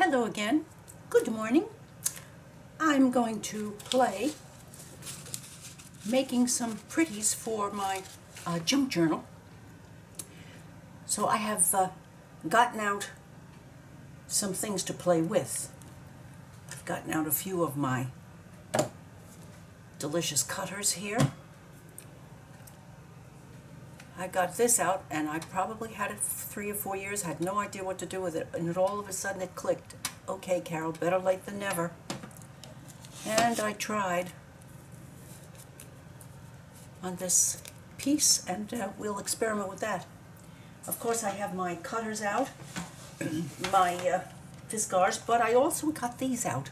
Hello again. Good morning. I'm going to play making some pretties for my junk journal. So I have gotten out some things to play with. I've gotten out a few of my delicious cutters here. I got this out and I probably had it for 3 or 4 years, had no idea what to do with it, and all of a sudden it clicked. Okay, Carol, better late than never. And I tried on this piece, and we'll experiment with that. Of course, I have my cutters out, my Fiskars, but I also got these out.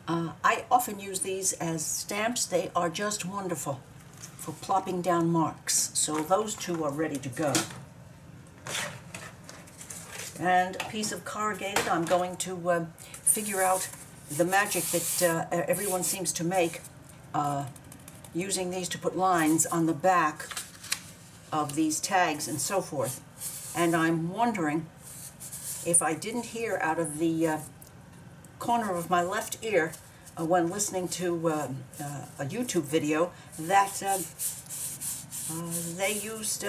I often use these as stamps. They are just wonderful for plopping down marks. So those two are ready to go. And a piece of corrugated. I'm going to figure out the magic that everyone seems to make using these to put lines on the back of these tags and so forth. And I'm wondering if I didn't hear out of the corner of my left ear when listening to a YouTube video that they used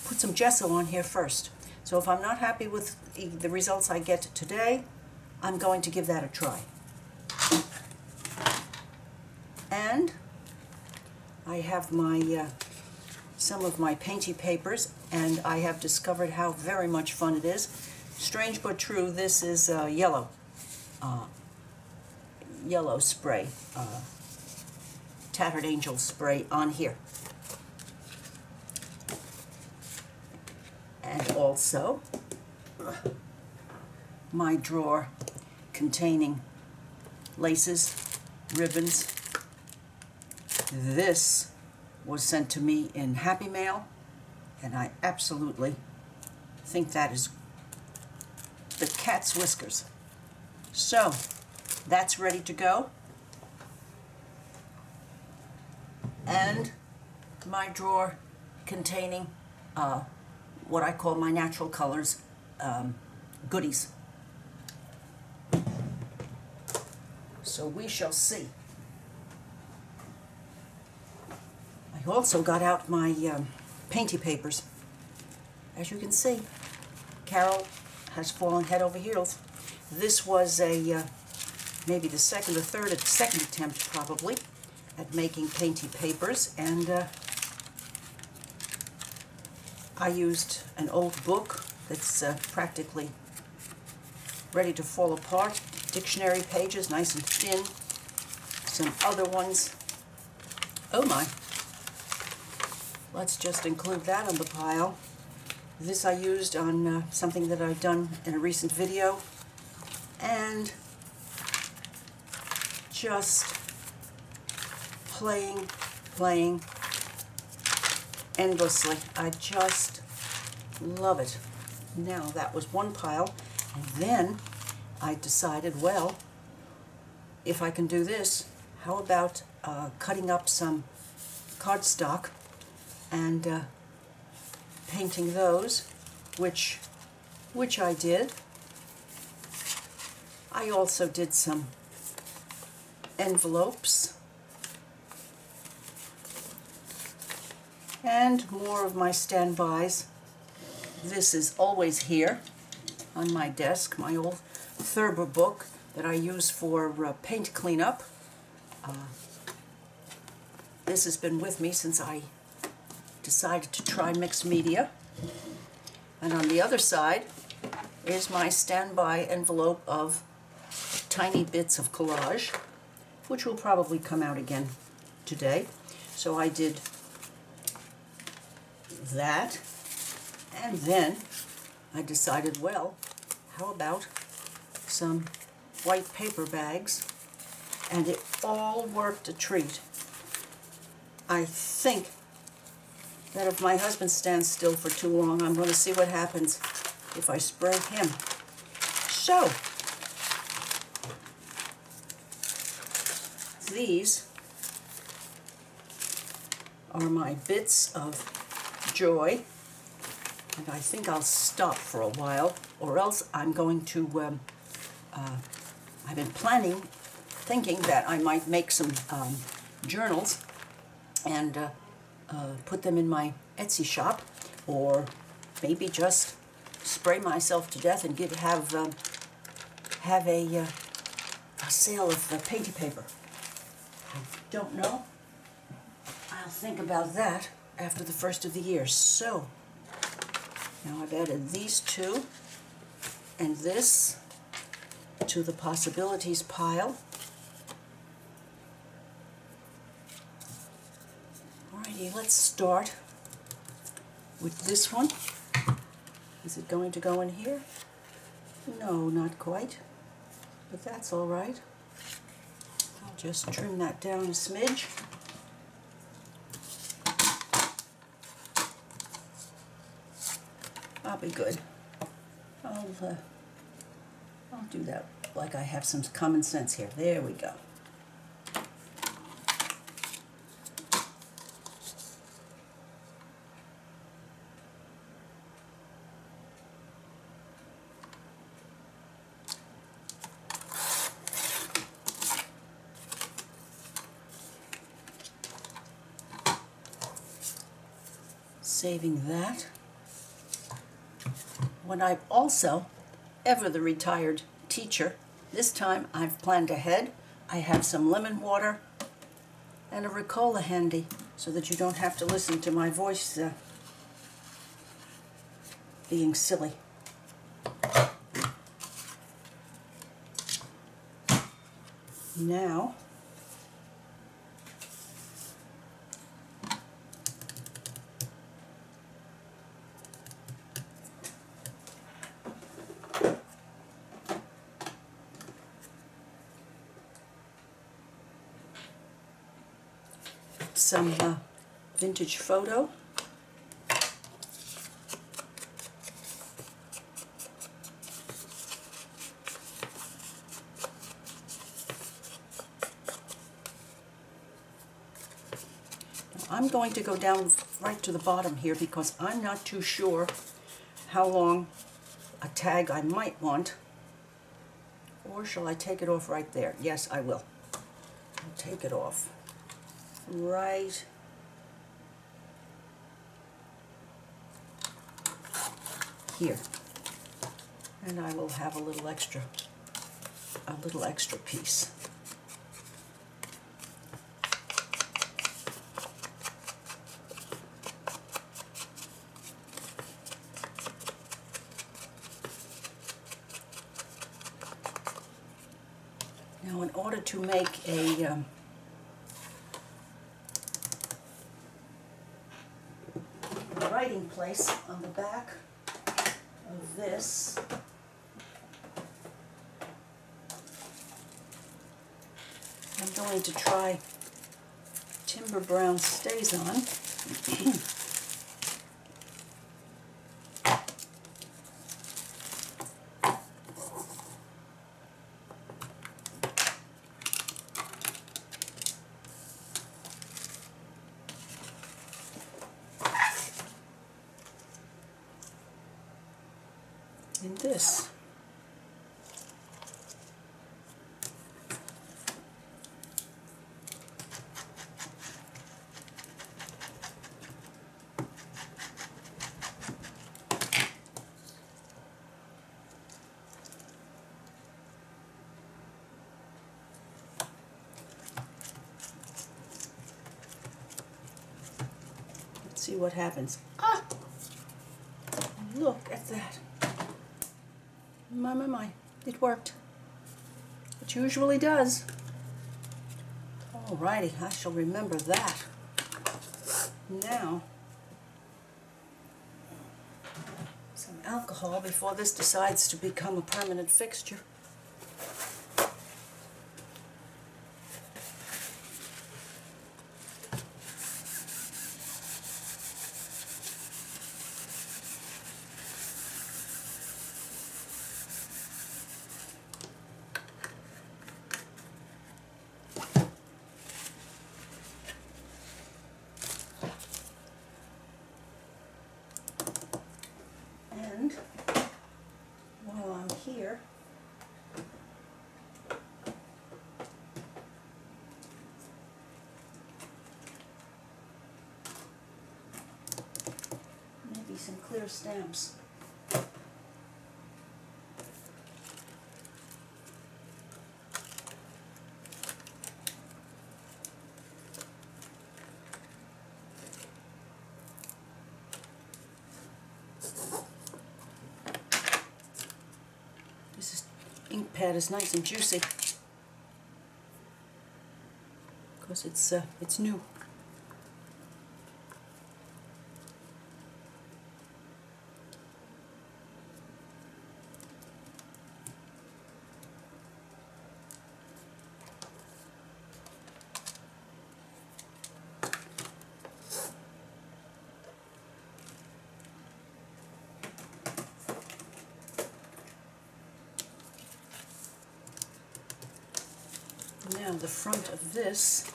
put some gesso on here first. So if I'm not happy with the results I get today, I'm going to give that a try. And I have my some of my painty papers, and I have discovered how very much fun it is. Strange but true, this is yellow spray, Tattered Angel spray on here. And also my drawer containing laces, ribbons. This was sent to me in Happy Mail, and I absolutely think that is the cat's whiskers. So that's ready to go. And my drawer containing what I call my natural colors goodies. So we shall see. I also got out my painty papers. As you can see, Carol has fallen head over heels. This was a maybe the second attempt probably at making painty papers, and I used an old book that's practically ready to fall apart. Dictionary pages, nice and thin. Some other ones. Oh my. Let's just include that on the pile. This I used on something that I've done in a recent video. And just playing endlessly. I just love it. Now that was one pile, and then I decided, well, if I can do this, how about cutting up some cardstock and painting those, which I did. I also did some envelopes and more of my standbys. This is always here on my desk, my old Thurber book that I use for paint cleanup. This has been with me since I decided to try mixed media. And on the other side is my standby envelope of tiny bits of collage, which will probably come out again today. So I did that, and then I decided, well, how about some white paper bags, and it all worked a treat. I think that if my husband stands still for too long, I'm going to see what happens if I spray him. So, these are my bits of joy And I think I'll stop for a while, or else I'm going to, I've been thinking that I might make some journals and put them in my Etsy shop, or maybe just spray myself to death and have a sale of painting paper. I don't know. I'll think about that after the first of the year. So now I've added these two and this to the possibilities pile. Alrighty, let's start with this one. Is it going to go in here? No, not quite, but that's all right. I'll just trim that down a smidge. I'll be good. I'll do that like I have some common sense here. There we go. Saving that. When I'm also ever the retired teacher, this time I've planned ahead. I have some lemon water and a Ricola handy so that you don't have to listen to my voice being silly. Now, some vintage photo. I'm going to go down right to the bottom here because I'm not too sure how long a tag I might want. Or shall I take it off right there? Yes, I will. I'll take it off right here. And I will have a little extra piece. Now, in order to make a writing place on the back of this, I'm going to try Timber Brown Stays On. In this. Let's see what happens. Ah! Look at that. My, it worked. It usually does. Alrighty, I shall remember that. Now, some alcohol before this decides to become a permanent fixture. here. Maybe some clear stamps. This ink pad is nice and juicy because it's new. Now the front of this,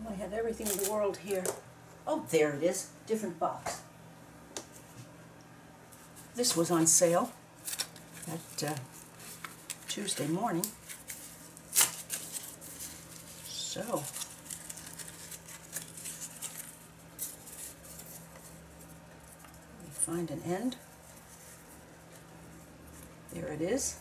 I have everything in the world here. Oh, there it is. Different box. This was on sale at Tuesday morning. So, let me find an end. There it is.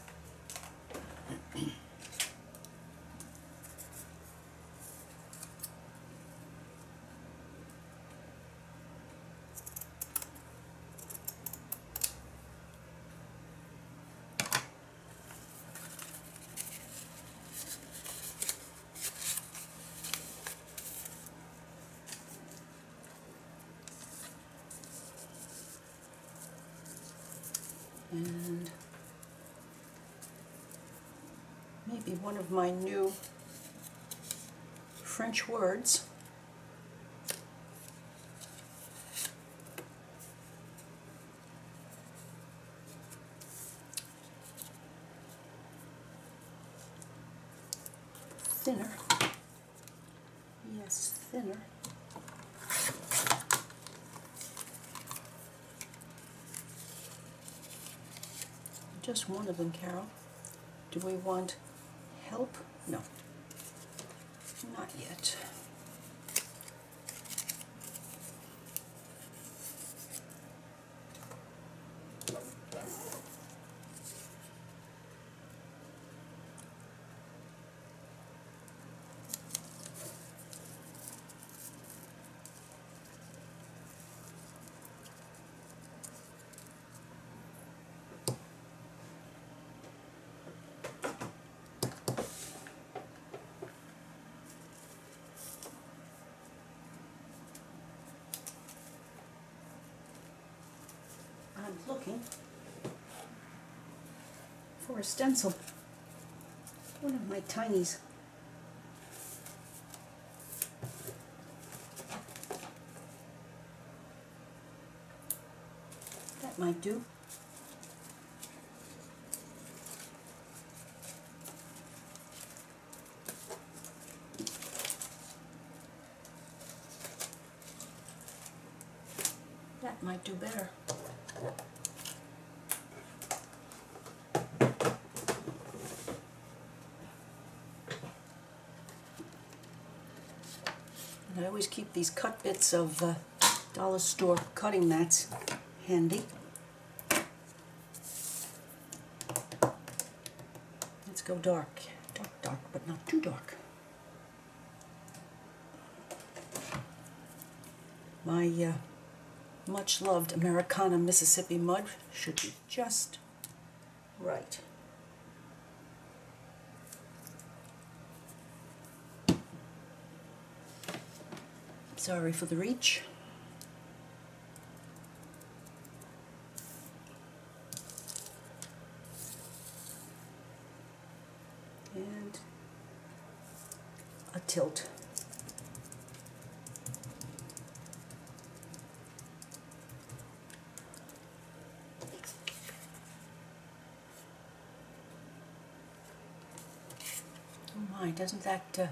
And maybe one of my new French words. Thinner. Yes, thinner. Just one of them, Carol. Do we want help? No. Not yet. I'm looking for a stencil. One of my tinies. That might do. That might do better. And I always keep these cut bits of dollar store cutting mats handy. Let's go dark. Dark, dark, but not too dark. My much-loved Americana Mississippi mud should be just right. Sorry for the reach. side tilt. Oh my, doesn't that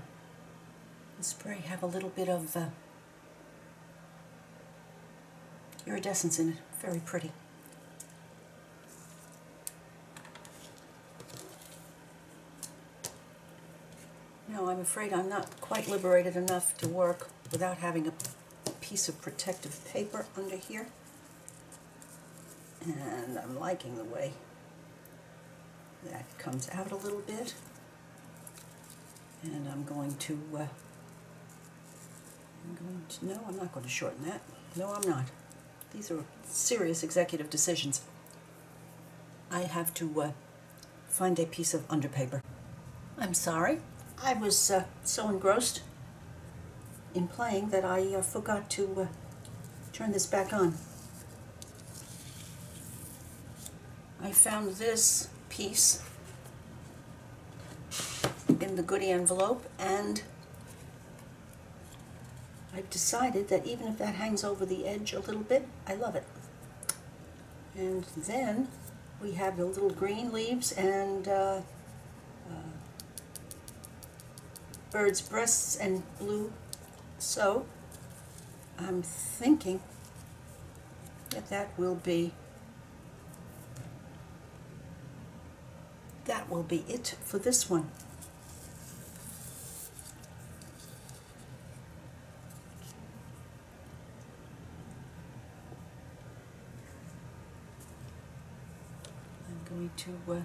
spray have a little bit of iridescence in it? Very pretty. Now I'm afraid I'm not quite liberated enough to work without having a piece of protective paper under here. And I'm liking the way that comes out a little bit. And I'm going to no, I'm not going to shorten that. No, I'm not. These are serious executive decisions. I have to find a piece of underpaper. I'm sorry. I was so engrossed in playing that I forgot to turn this back on. I found this piece in the goodie envelope, and I've decided that even if that hangs over the edge a little bit, I love it. And then we have the little green leaves and bird's breasts and blue. So I'm thinking that that will be it for this one. I'm going to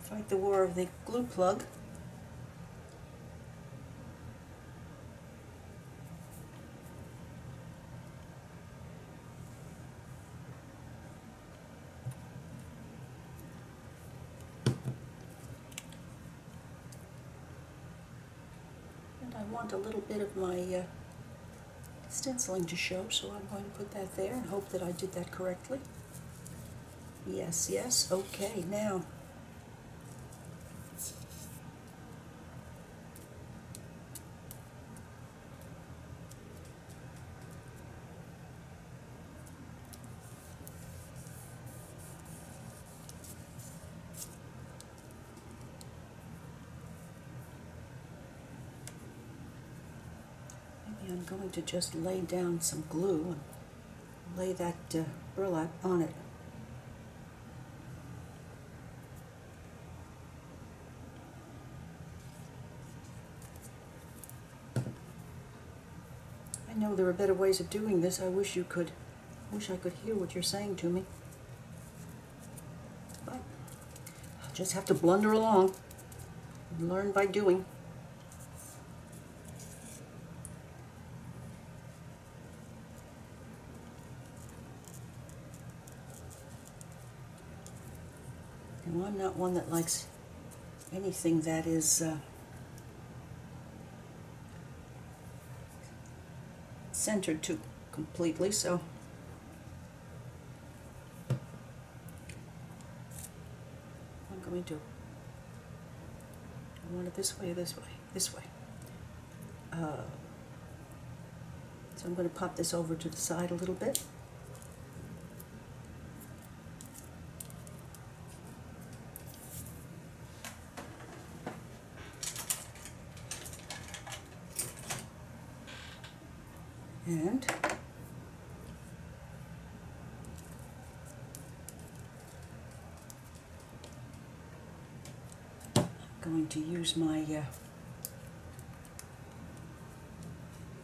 fight the war of the glue plug. And I want a little bit of my stenciling to show, so I'm going to put that there and hope that I did that correctly. Yes, yes, okay, now I'm going to just lay down some glue and lay that burlap on it. I know there are better ways of doing this. I wish I could hear what you're saying to me. But I'll just have to blunder along and learn by doing. And I'm not one that likes anything that is centered too completely, so I'm going to, I want it this way or this way? This way. So I'm going to pop this over to the side a little bit. And I'm going to use my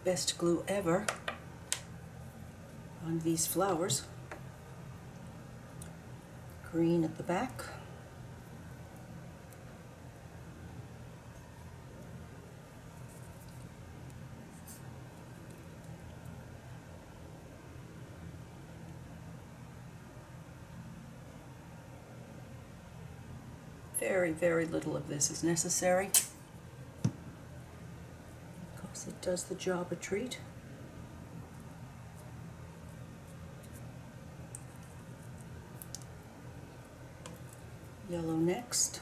best glue ever on these flowers. Green at the back. Very, very little of this is necessary. Yes, it does the job a treat. Yellow next.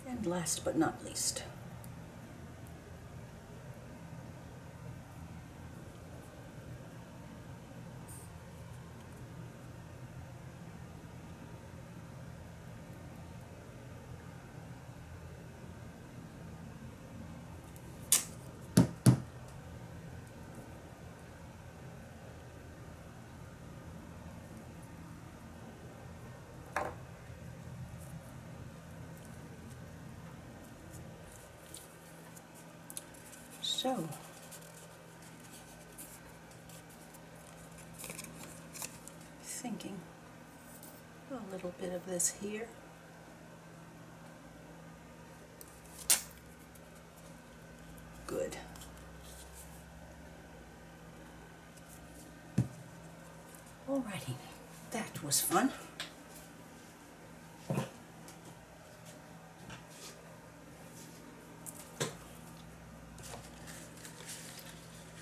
And last but not least, so thinking a little bit of this here. Good. Alrighty, that was fun.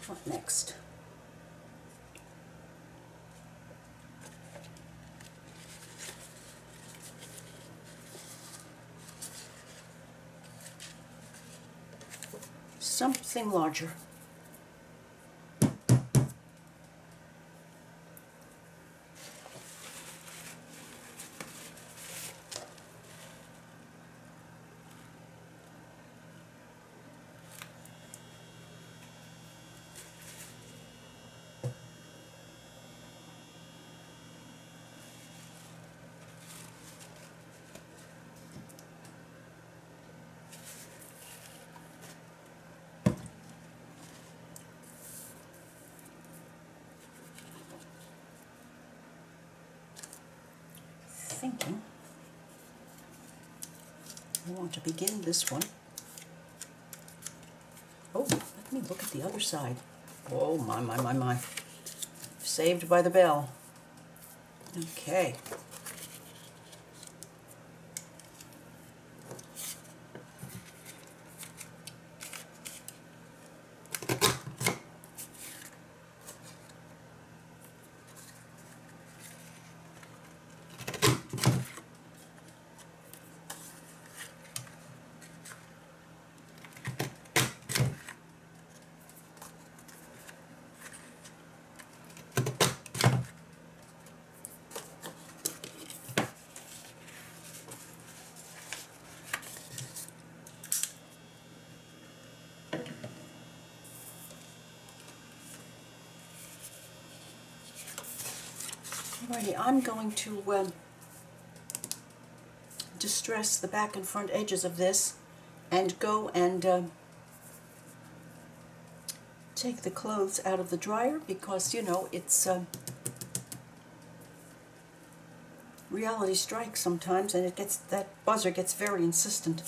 What next? Something larger. Thinking I want to begin this one. Oh, let me look at the other side. Oh, my. Saved by the bell. Okay. Alrighty, I'm going to distress the back and front edges of this and go and take the clothes out of the dryer because, you know, it's reality strikes sometimes and it gets, that buzzer gets very insistent.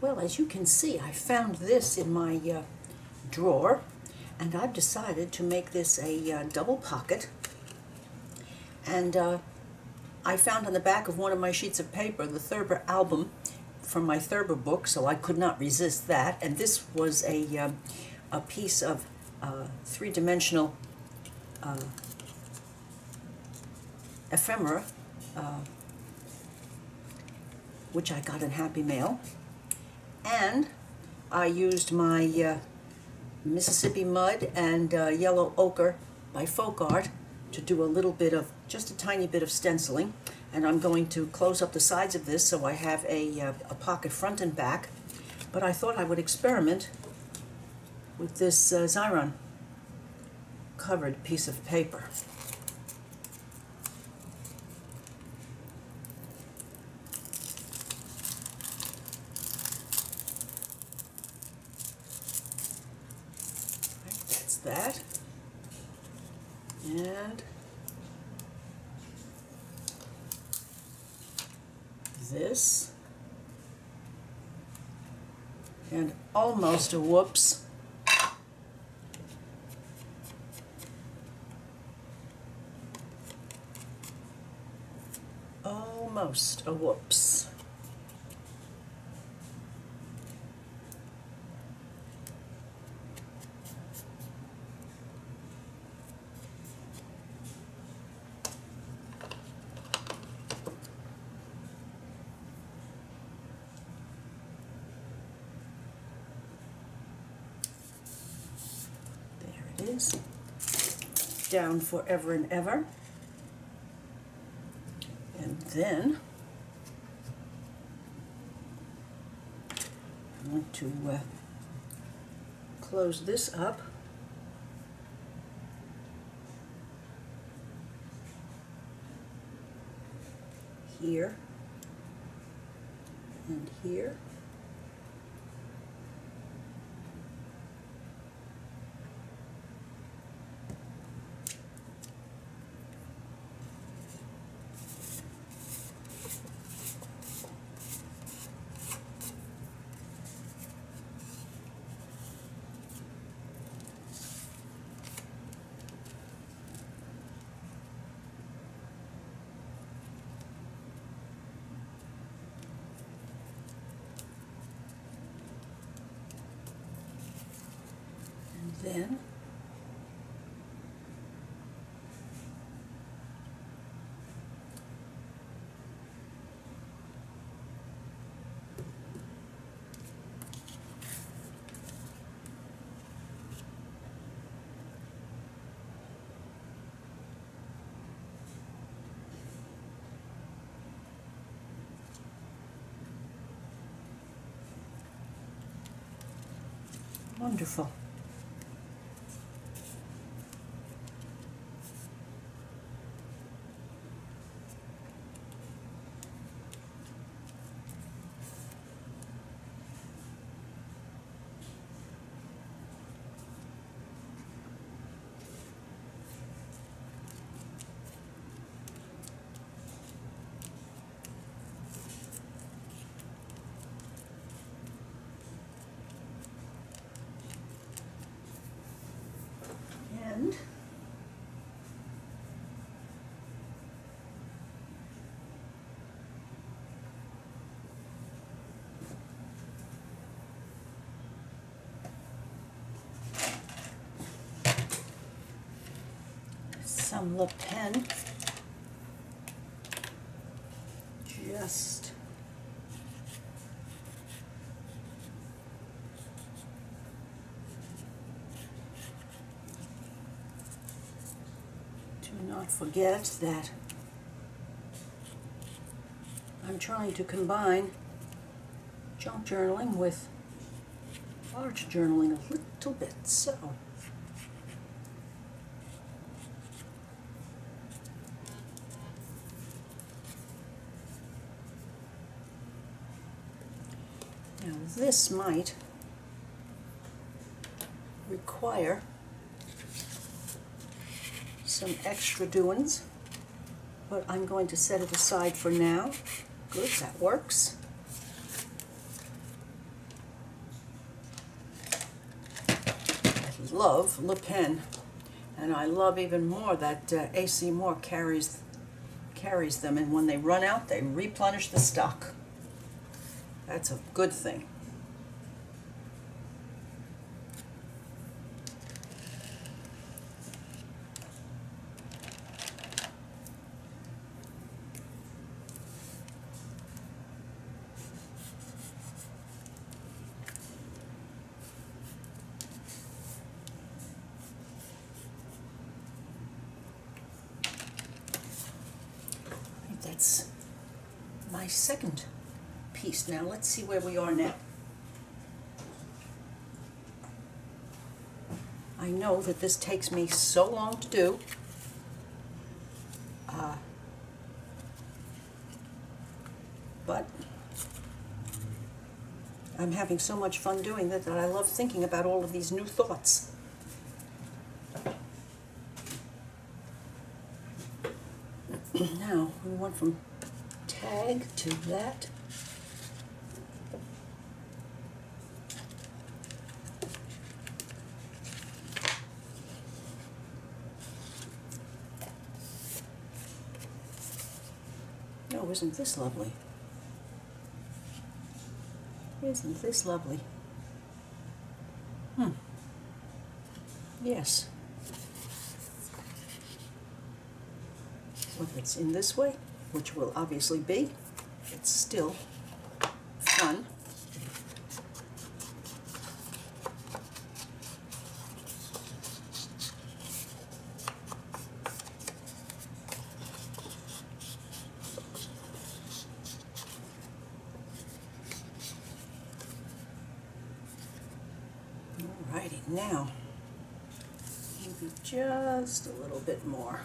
Well, as you can see, I found this in my drawer, and I've decided to make this a double pocket. And I found on the back of one of my sheets of paper the Thurber album from my Thurber book, so I could not resist that. And this was a piece of three-dimensional ephemera, which I got in Happy Mail. And I used my Mississippi Mud and Yellow Ochre by Folk Art to do a little bit of, just a tiny bit of stenciling. And I'm going to close up the sides of this so I have a pocket front and back. But I thought I would experiment with this Xyron covered piece of paper. That's that. And this. And almost a whoops. Almost a whoops. There it is. Down forever and ever. And then I want to close this up. Here and here. Then wonderful. And some Le Pen, just do not forget that I'm trying to combine junk journaling with large journaling a little bit, so now this might require some extra doings, but I'm going to set it aside for now. Good, that works. I love Le Pen, and I love even more that AC Moore carries them, and when they run out, they replenish the stock. That's a good thing. That's my second piece. Now let's see where we are now. I know that this takes me so long to do. But I'm having so much fun doing that I love thinking about all of these new thoughts. Now we went from tag to that. Oh, isn't this lovely? Isn't this lovely? Yes. If it's in this way, which will obviously be, it's still fun. Alrighty, now maybe just a little bit more.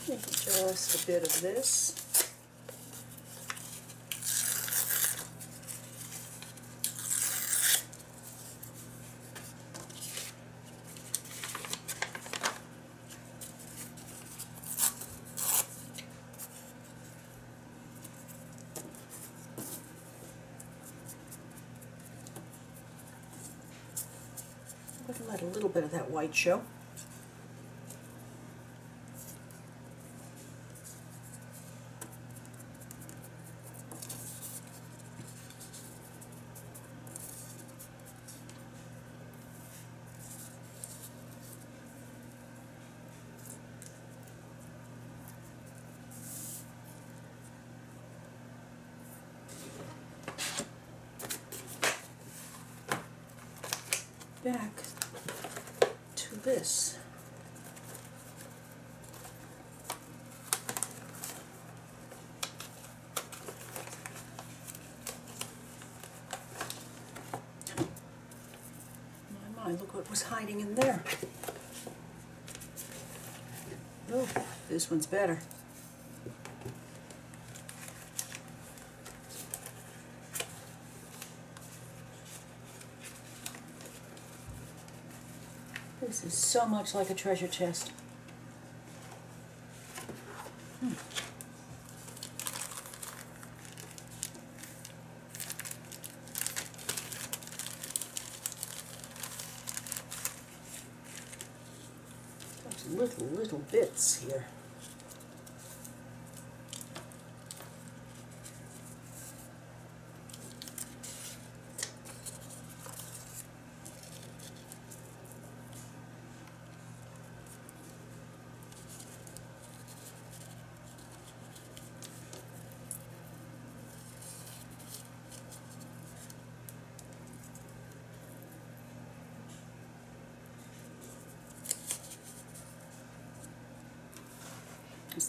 Maybe just a bit of this. I'm going to let a little bit of that white show. Back to this. My, look what was hiding in there. Oh, this one's better. This is so much like a treasure chest. Those little bits here.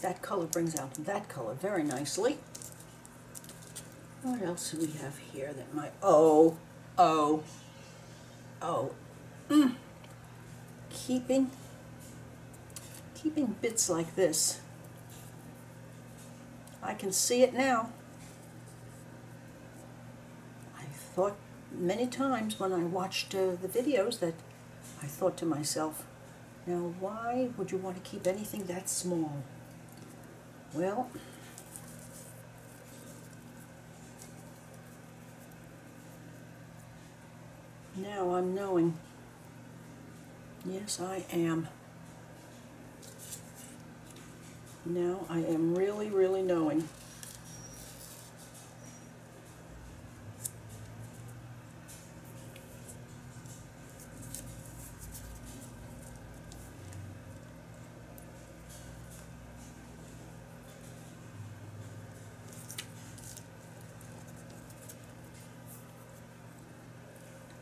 That color brings out that color very nicely. What else do we have here that might, keeping bits like this. I can see it now. I thought many times when I watched the videos that I thought to myself, now why would you want to keep anything that small? Well, now I'm knowing. Yes, I am. Now I am really, really knowing.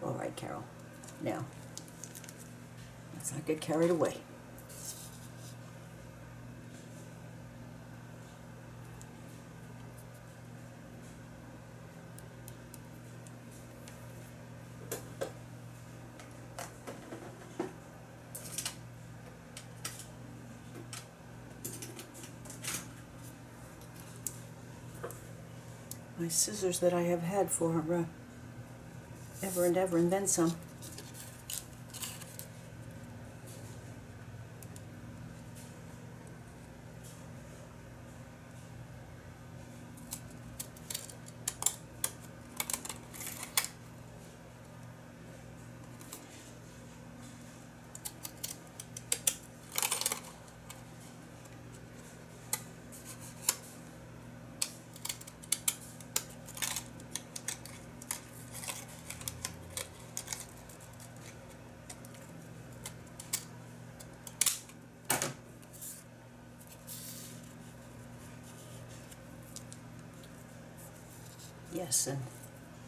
All right, Carol. Now, let's not get carried away. My scissors that I have had for ever and ever and then some. Yes, and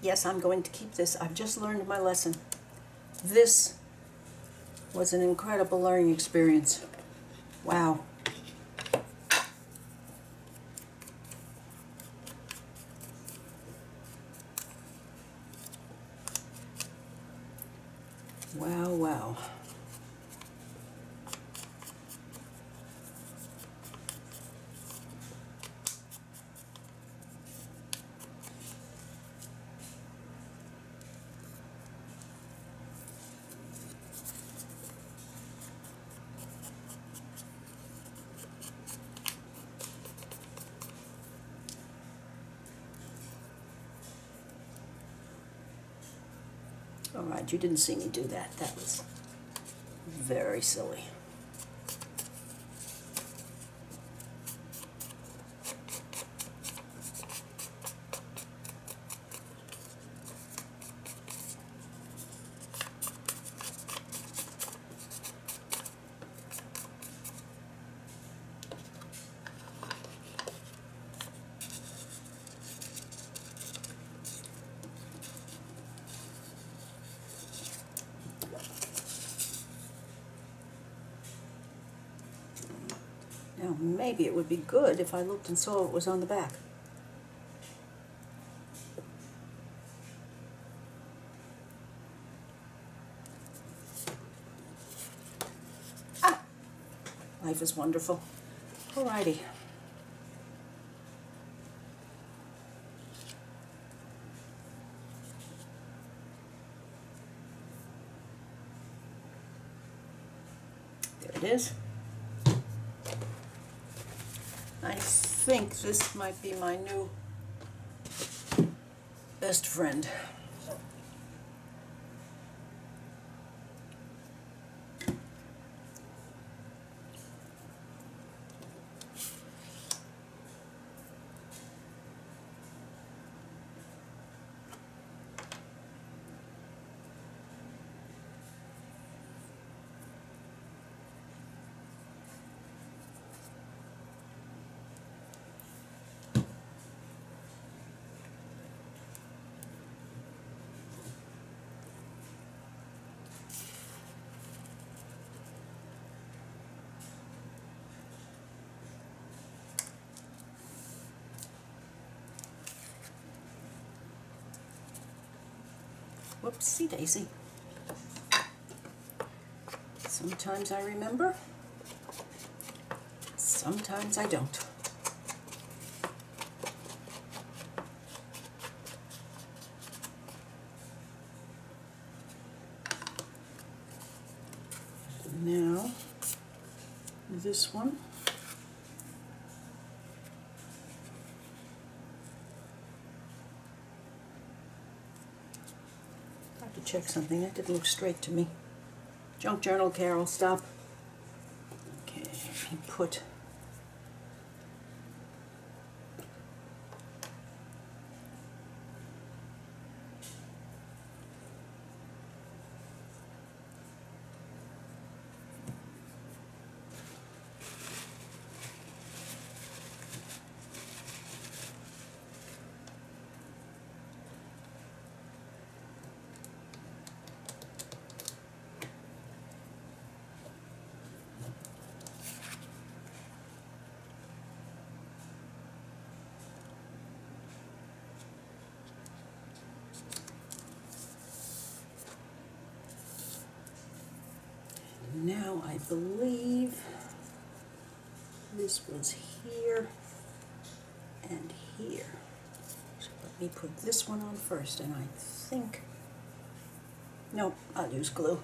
yes, I'm going to keep this. I've just learned my lesson. This was an incredible learning experience. Wow. Wow, wow. All right, you didn't see me do that. That was very silly. Now, maybe it would be good if I looked and saw what was on the back. Ah! Life is wonderful. Alrighty. There it is. I think this might be my new best friend. Whoopsie daisy. Sometimes I remember, sometimes I don't. Now, this one. I have to check something. That didn't look straight to me. Junk journal, Carol, stop. Okay, let me put Now I believe this was here and here. So let me put this one on first, and I think, no, I'll use glue.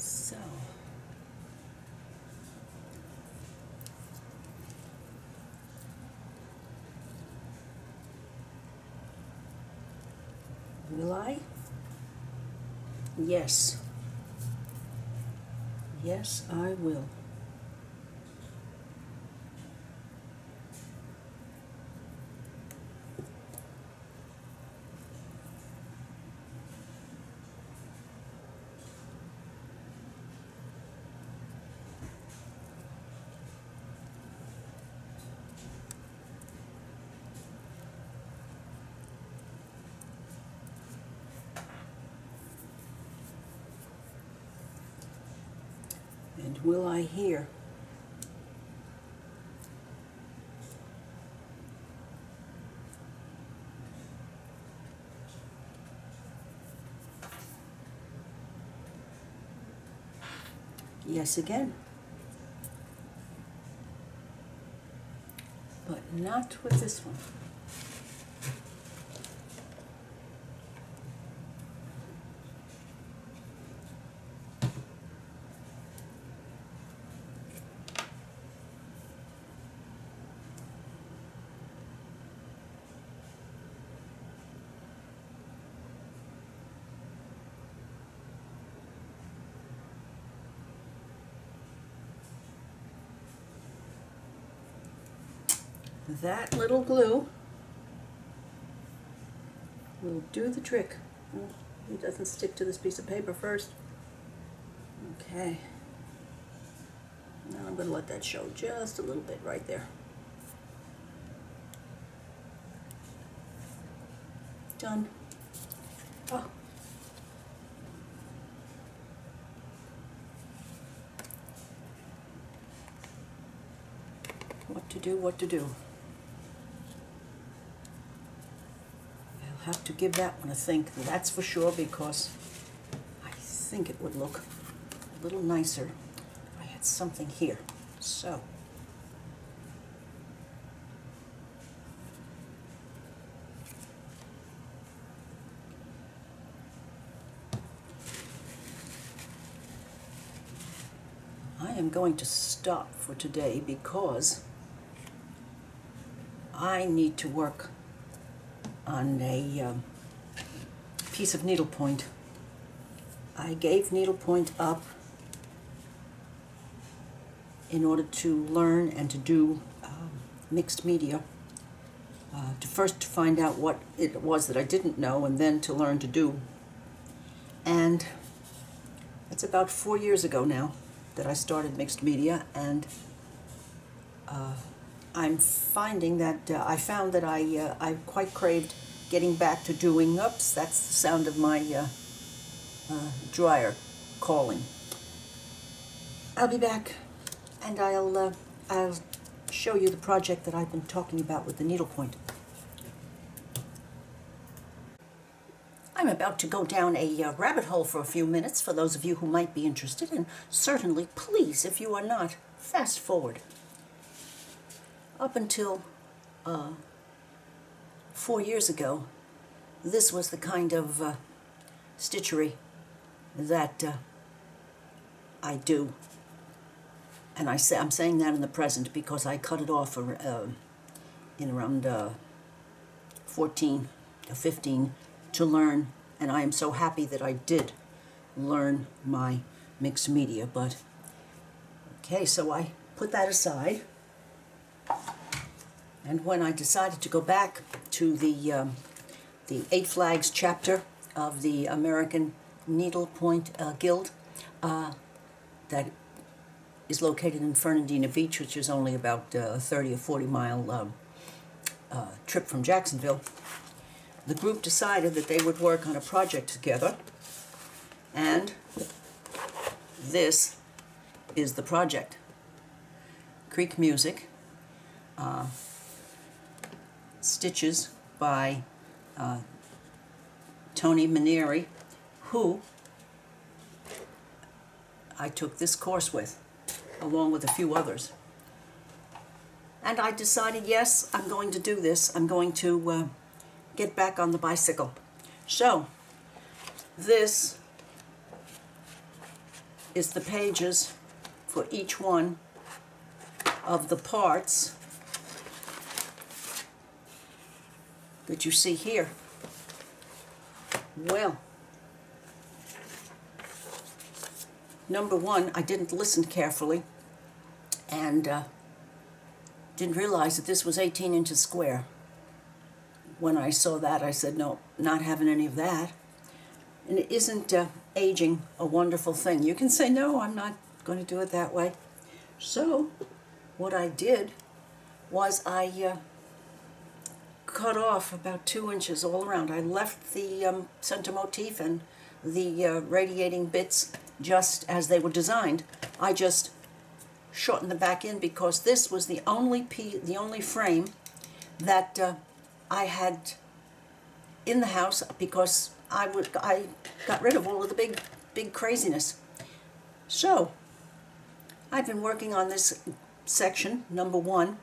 So, will I? Yes. Yes, I will. And will I hear? Yes again. But not with this one. That little glue will do the trick. It doesn't stick to this piece of paper first. Okay. Now I'm going to let that show just a little bit right there. Done. Oh. What to do, what to do. I'll have to give that one a think, that's for sure, because I think it would look a little nicer if I had something here. So, I am going to stop for today because I need to work on a piece of needlepoint. I gave needlepoint up in order to learn and to do mixed media. To first find out what it was that I didn't know, and then to learn to do. And it's about 4 years ago now that I started mixed media, and I'm finding that I found that I quite craved getting back to doing, oops, that's the sound of my dryer calling. I'll be back, and I'll show you the project that I've been talking about with the needlepoint. I'm about to go down a rabbit hole for a few minutes for those of you who might be interested, and certainly, please, if you are not, fast forward. Up until 4 years ago, this was the kind of stitchery that I do. And I'm saying that in the present because I cut it off in around 14 to 15 to learn, and I am so happy that I did learn my mixed media. But okay, so I put that aside, and when I decided to go back to the 8 Flags chapter of the American Needlepoint Guild, that is located in Fernandina Beach, which is only about a 30 or 40 mile trip from Jacksonville, the group decided that they would work on a project together, and this is the project. Creek Music, stitches by Tony Manieri, who I took this course with, along with a few others. And I decided, yes, I'm going to do this. I'm going to get back on the bicycle. So, this is the pages for each one of the parts that you see here. Well, number one, I didn't listen carefully and didn't realize that this was 18 inches square. When I saw that, I said, no, not having any of that. And isn't aging a wonderful thing? You can say, no, I'm not going to do it that way. So what I did was I cut off about 2 inches all around. I left the center motif and the radiating bits just as they were designed. I just shortened them back in because this was the only frame that I had in the house, because I got rid of all of the big craziness. So I've been working on this section, number one,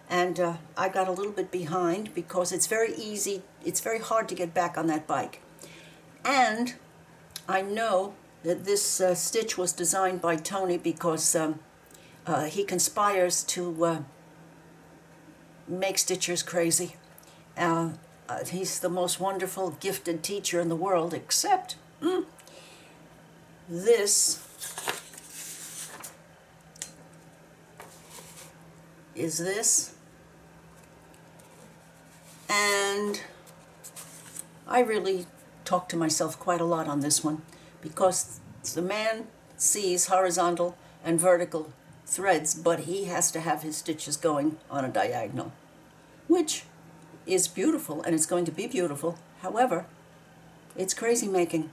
and I got a little bit behind because it's very hard to get back on that bike. And I know that this stitch was designed by Tony because he conspires to make stitchers crazy. He's the most wonderful, gifted teacher in the world, except this is this. And I really talk to myself quite a lot on this one, because the man sees horizontal and vertical threads, but he has to have his stitches going on a diagonal, which is beautiful, and it's going to be beautiful. However, it's crazy making.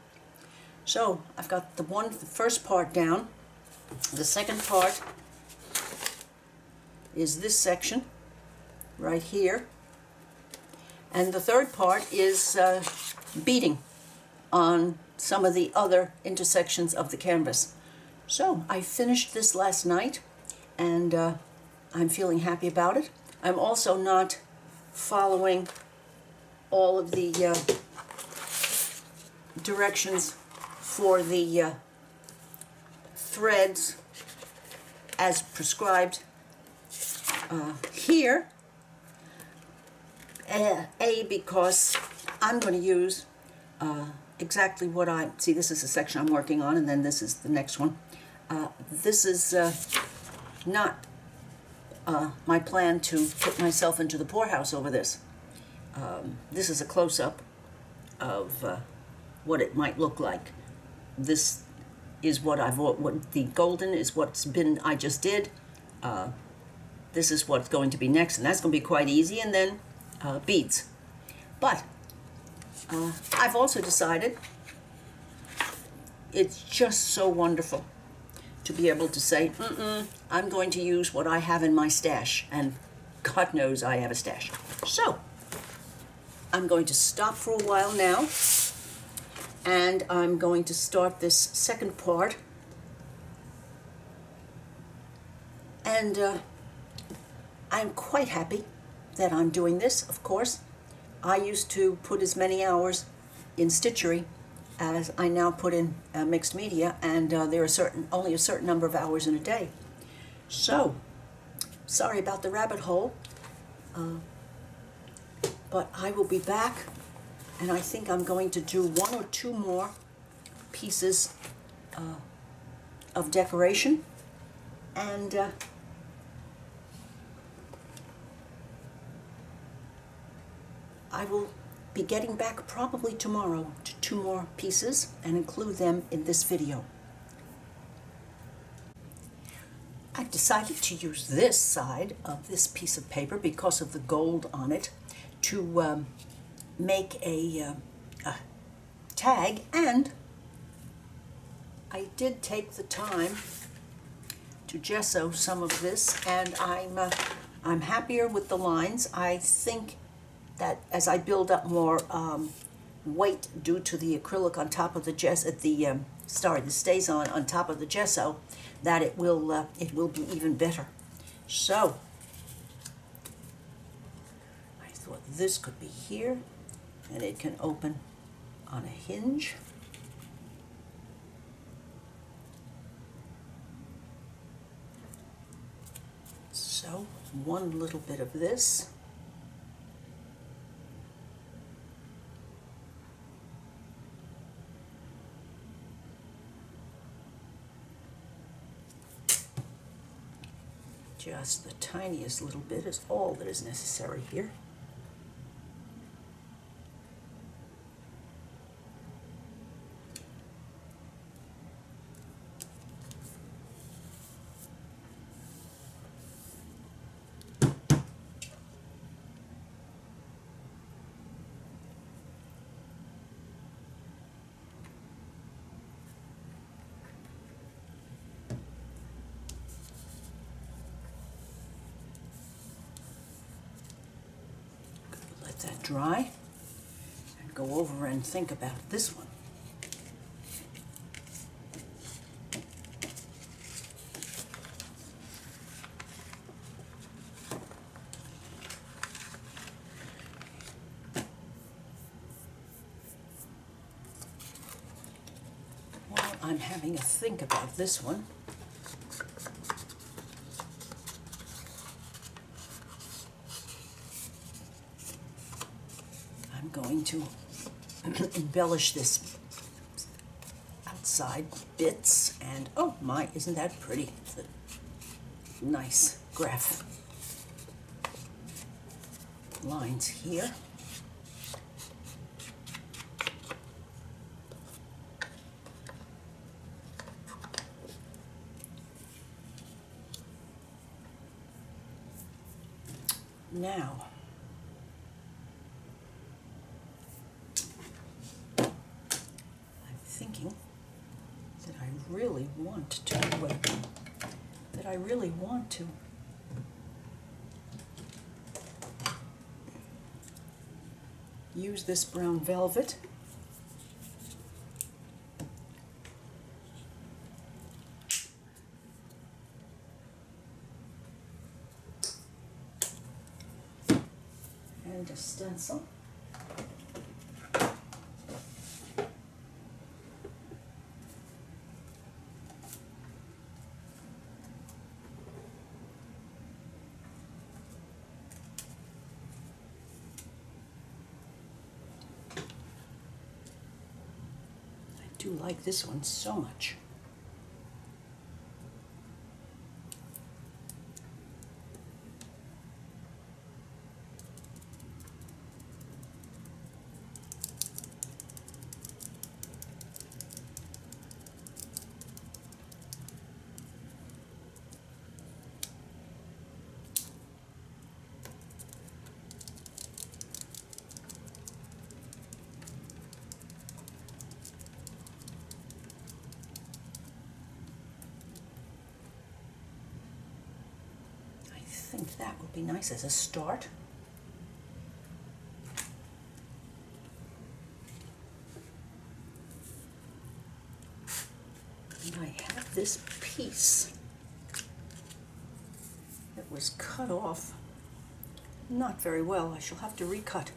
So I've got the first part down. The second part is this section right here, and the third part is beading on some of the other intersections of the canvas. So I finished this last night, and I'm feeling happy about it. I'm also not following all of the directions for the threads as prescribed here. Because I'm going to use exactly what see, this is the section I'm working on, and then this is the next one. This is not my plan to put myself into the poorhouse over this. This is a close-up of what it might look like. This is what the golden is what's been, I just did. This is what's going to be next, and that's going to be quite easy, and then beads. But I've also decided it's just so wonderful to be able to say, I'm going to use what I have in my stash, and God knows I have a stash. So I'm going to stop for a while now and I'm going to start this second part. And I'm quite happy that I'm doing this, of course. I used to put as many hours in stitchery as I now put in mixed media, and there are only a certain number of hours in a day. So, sorry about the rabbit hole, but I will be back, and I think I'm going to do 1 or 2 more pieces of decoration, and I will be getting back probably tomorrow to 2 more pieces and include them in this video. I've decided to use this side of this piece of paper because of the gold on it to make a tag, and I did take the time to gesso some of this, and I'm happier with the lines. I think that as I build up more weight due to the acrylic on top of the gesso, the stays on top of the gesso, that it will be even better. So I thought this could be here, and it can open on a hinge. So one little bit of this. Just the tiniest little bit is all that is necessary here. That dry and go over and think about this one. While I'm having a think about this one, I'm going to embellish this outside bits, and oh my, isn't that pretty? It's a nice graph lines here. Now, thinking that I really want to use this brown velvet and a stencil. I do like this one so much. I think that would be nice as a start. piece that was cut off not very well. I shall have to recut.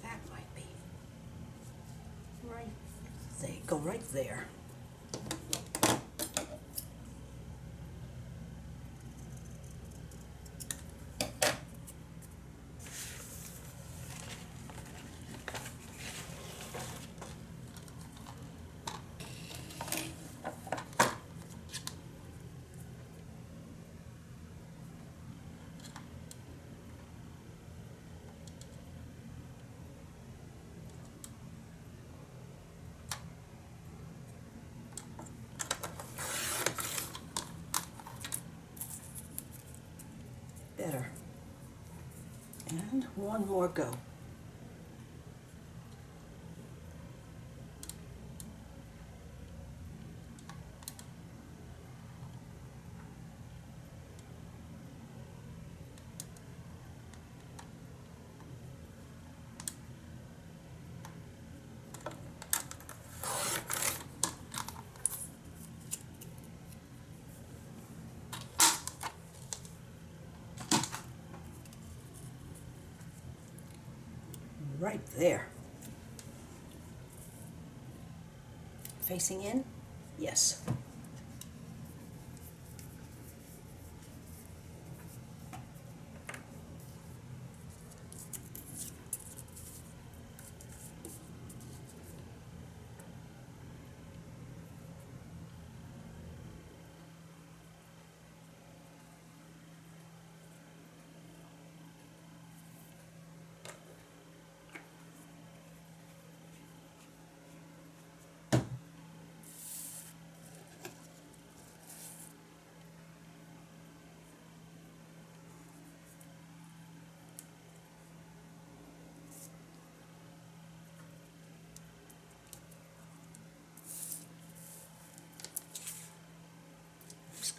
That might be right there. Go right there. Better. And one more go. Right there. Facing in? Yes.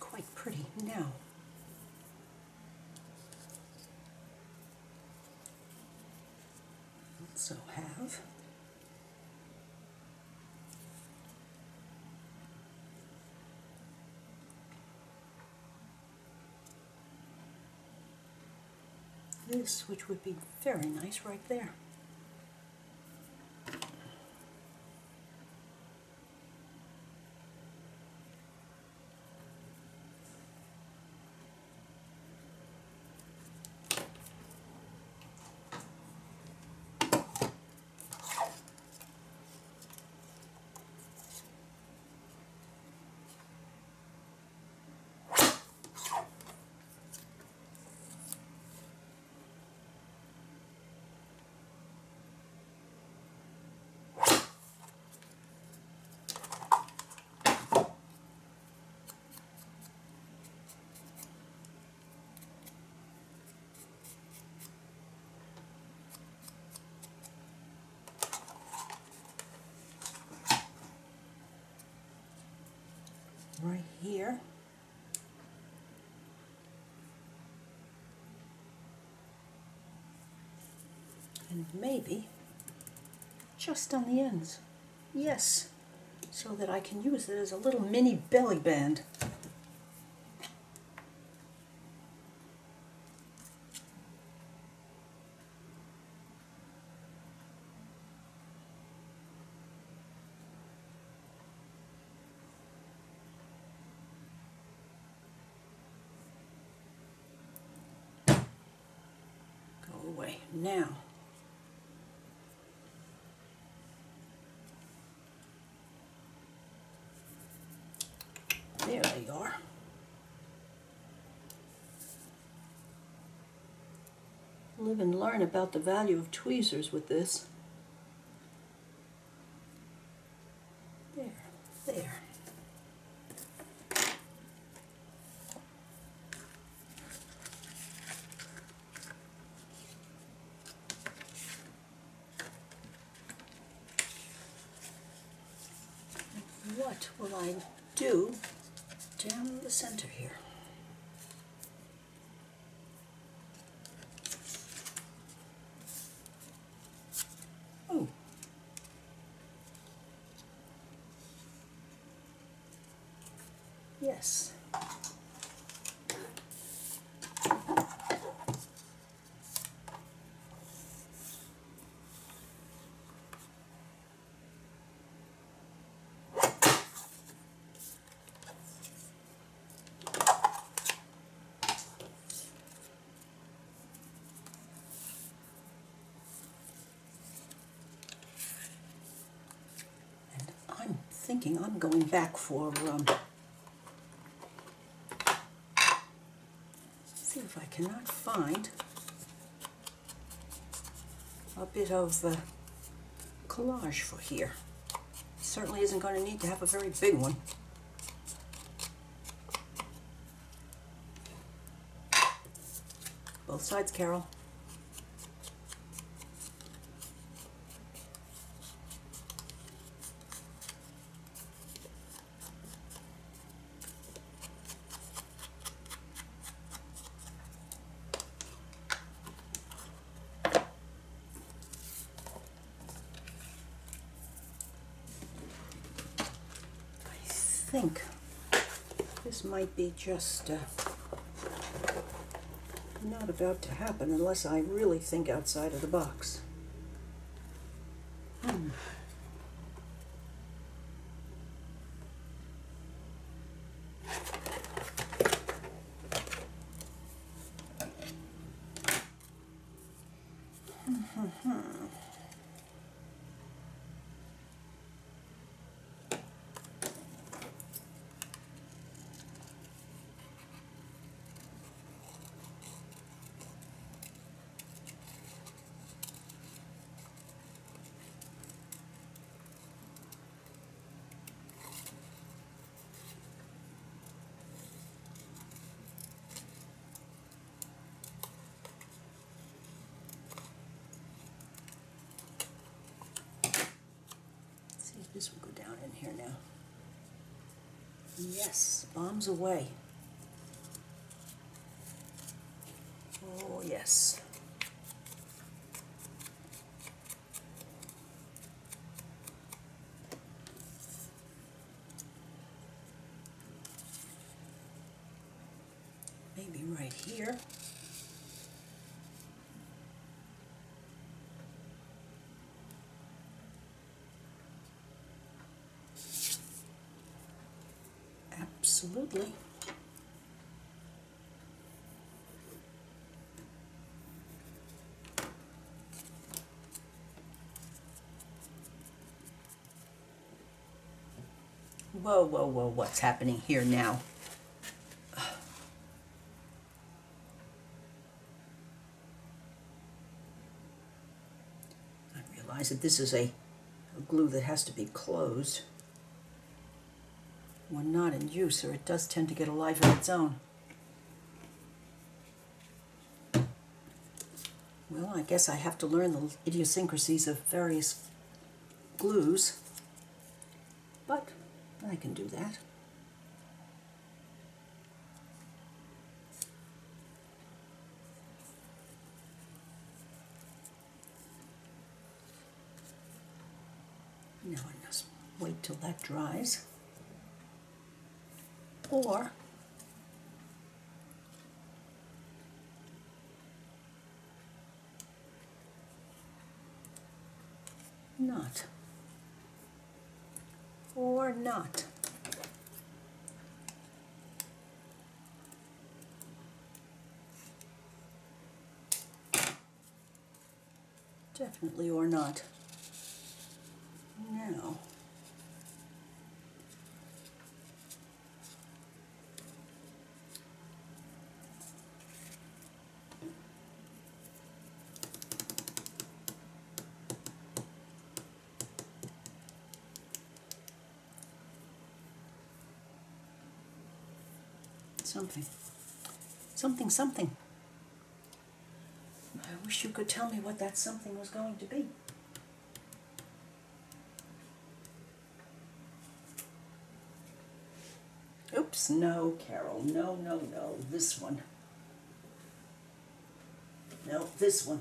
Quite pretty now. Also have this, which would be very nice right there. Right here. And maybe just on the ends. Yes, so that I can use it as a little mini belly band. Away now. There they are. Live and learn about the value of tweezers with this. There, there. What will I do down the center here? Oh. Yes. I'm thinking I'm going back for, see if I cannot find a bit of collage for here. Certainly isn't going to need to have a very big one. Both sides, Carol. I think this might be just not about to happen unless I really think outside of the box. This will go down in here now. Yes, bombs away. Oh, yes. Maybe right here. Absolutely. Whoa, whoa, whoa, what's happening here now? I realize that this is a glue that has to be closed when not in use, or it does tend to get a life of its own. Well, I guess I have to learn the idiosyncrasies of various glues, but I can do that. Now I just wait till that dries. Or not. Or not. Definitely or not. Now, something. I wish you could tell me what that something was going to be. Oops, no, Carol, no, no, no, this one. No, this one.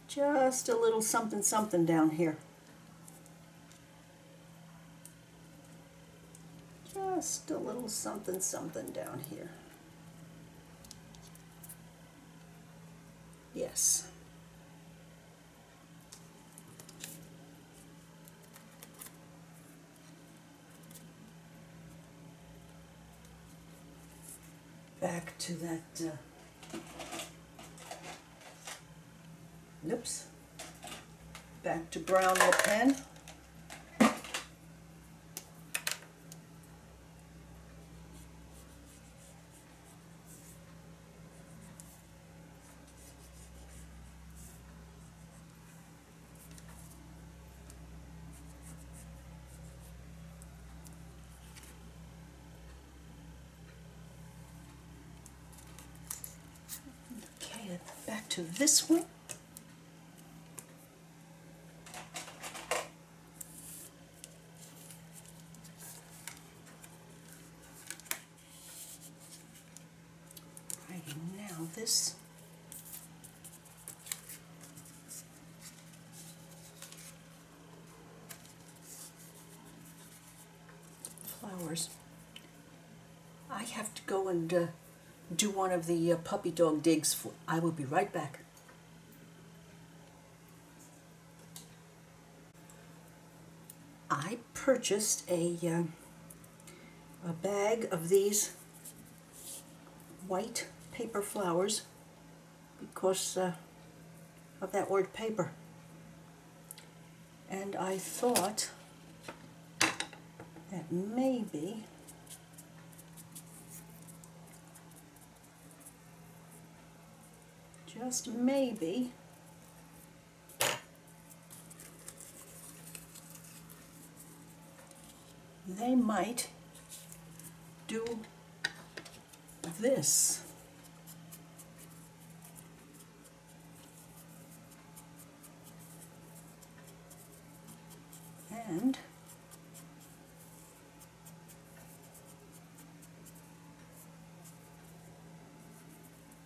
Just a little something down here. just a little something something down here. Yes. Back to that, oops, back to brown the pen. Okay, back to this one. Writing now this. Flowers. I have to go and do one of the puppy dog digs. I will be right back. I purchased a bag of these white paper flowers because of that word paper. And I thought that maybe just maybe they might do this. And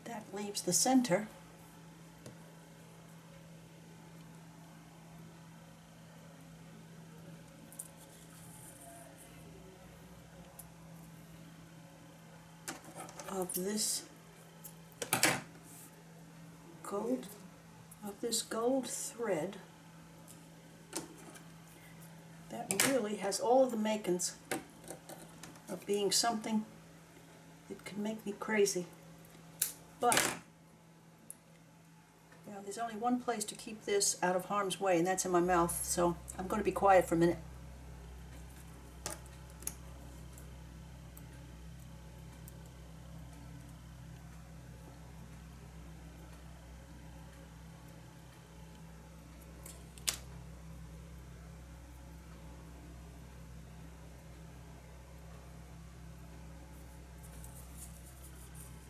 that leaves the center of this gold thread that really has all of the makings of being something that could make me crazy. But you know, there's only one place to keep this out of harm's way, and that's in my mouth, so I'm going to be quiet for a minute.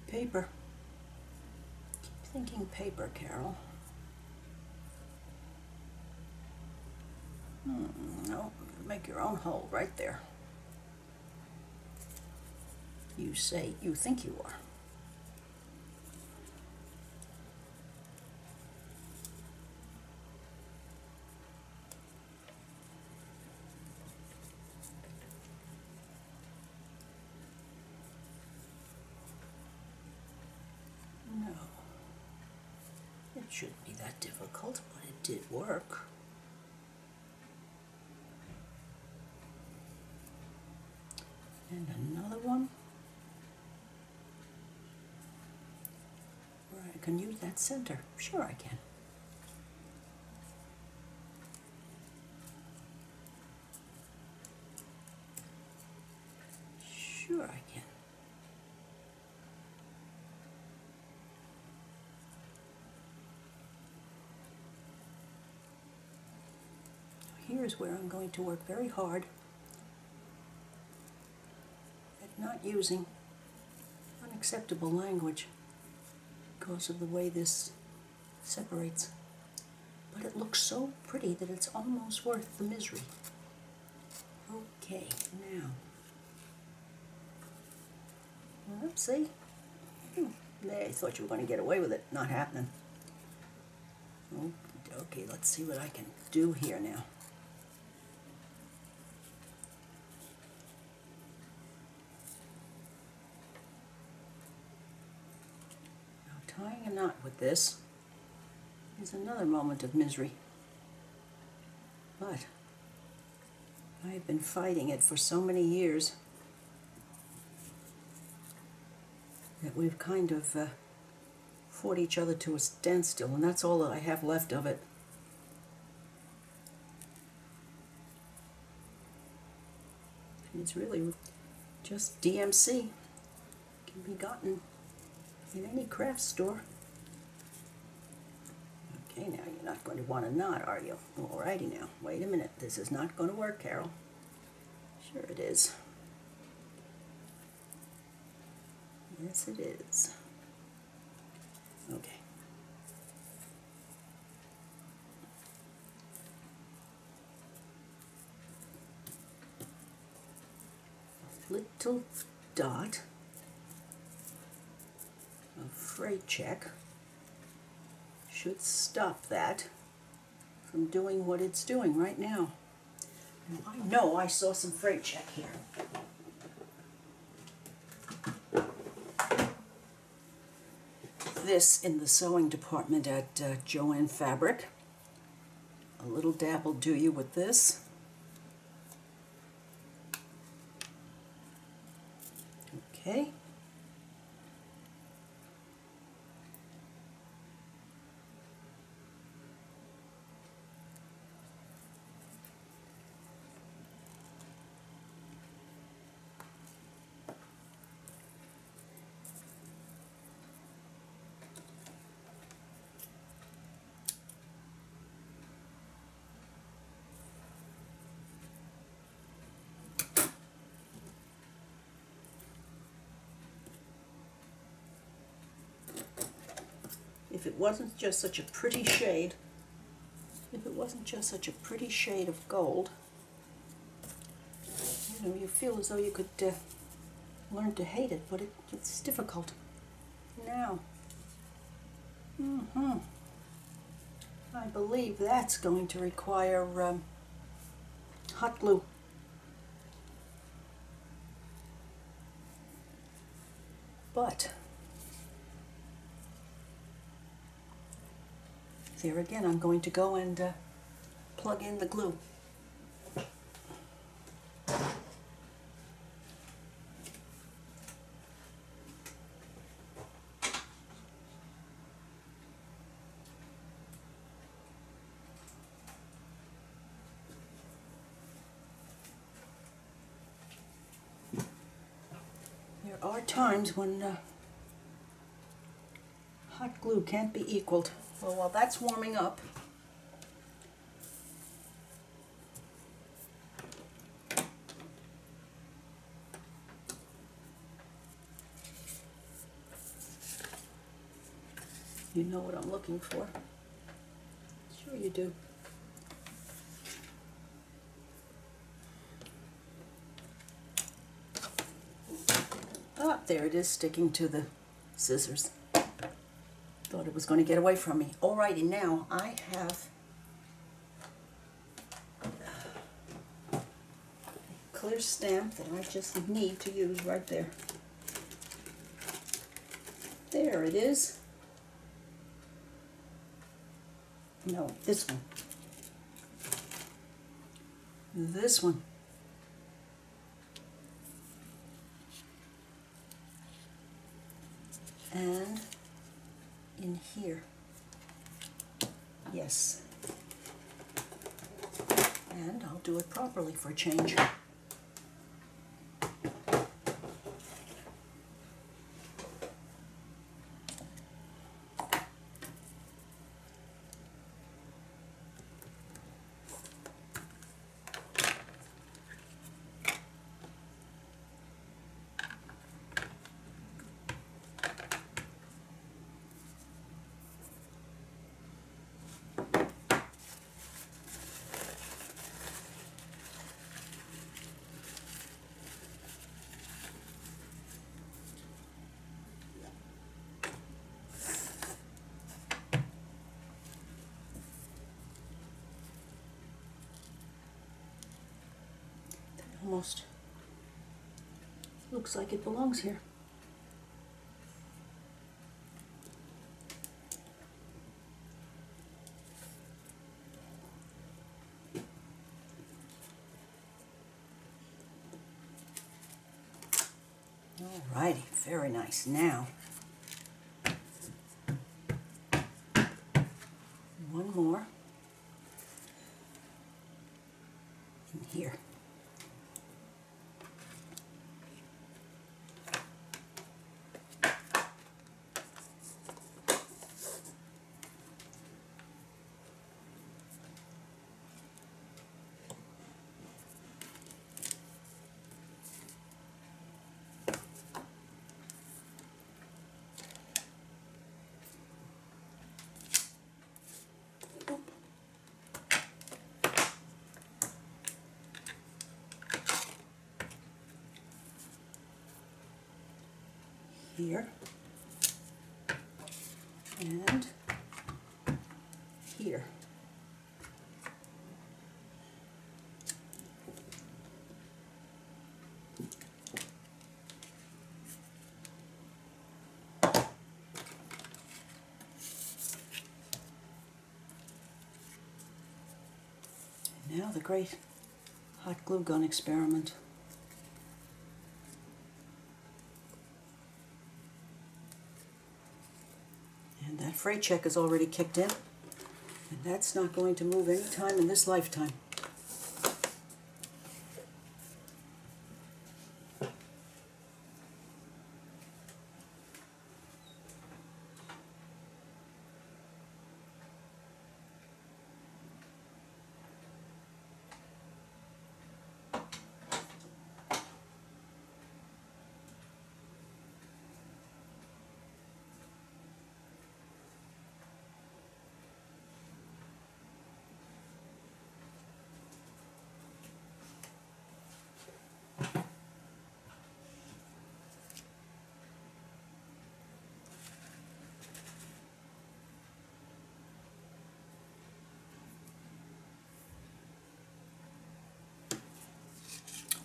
Paper. Keep thinking paper, Carol. No, make your own hole right there. You say you think you are. No, it shouldn't be that difficult, but it did work. And another one where I can use that center. Sure I can. Sure I can. Here's where I'm going to work very hard at not using unacceptable language because of the way this separates. But it looks so pretty that it's almost worth the misery. Okay, now. Let's see. There, I thought you were going to get away with it. Not happening. Okay, let's see what I can do here now. Tying a knot with this is another moment of misery. But I've been fighting it for so many years that we've kind of fought each other to a standstill, and that's all that I have left of it. It's really just DMC. Can be gotten in any craft store. Okay, now you're not going to want a knot, are you? Alrighty now. Wait a minute. This is not going to work, Carol. Sure it is. Yes, it is. Okay. Little dot of freight check should stop that from doing what it's doing right now. And I know I saw some freight check here. This in the sewing department at Joann Fabric. A little dab will do you with this. Okay. If it wasn't just such a pretty shade, of gold, you know, you feel as though you could learn to hate it, but it's difficult. Now, I believe that's going to require hot glue. But there again, I'm going to go and plug in the glue. There are times when hot glue can't be equaled. Well, while that's warming up, you know what I'm looking for. Sure you do. Ah, there it is, sticking to the scissors. Thought it was going to get away from me. Alrighty, now I have a clear stamp that I just need to use right there. There it is. No, this one. This one. And in here. Yes. And I'll do it properly for a change. Almost looks like it belongs here. Alrighty, very nice. Now, one more in here. Here and here. And now the great hot glue gun experiment. And that freight check is already kicked in, and that's not going to move any time in this lifetime.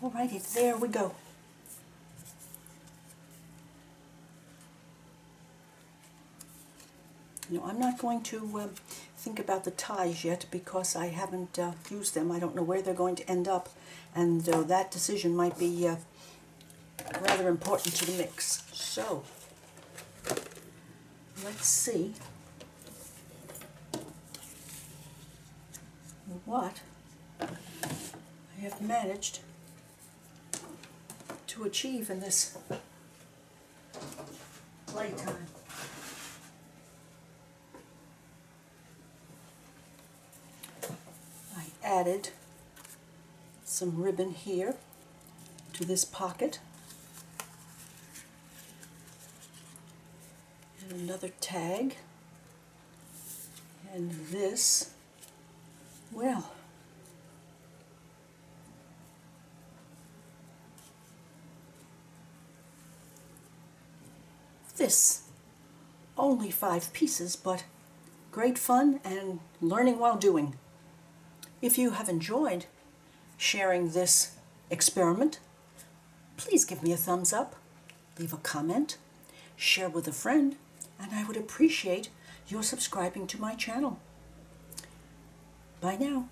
Alrighty, there we go. You know, I'm not going to think about the ties yet because I haven't used them. I don't know where they're going to end up, and that decision might be rather important to the mix. So, let's see what I have managed to achieve in this playtime. I added some ribbon here to this pocket, and another tag, and this, well, this. Only 5 pieces, but great fun and learning while doing. If you have enjoyed sharing this experiment, please give me a thumbs up, leave a comment, share with a friend, and I would appreciate your subscribing to my channel. Bye now.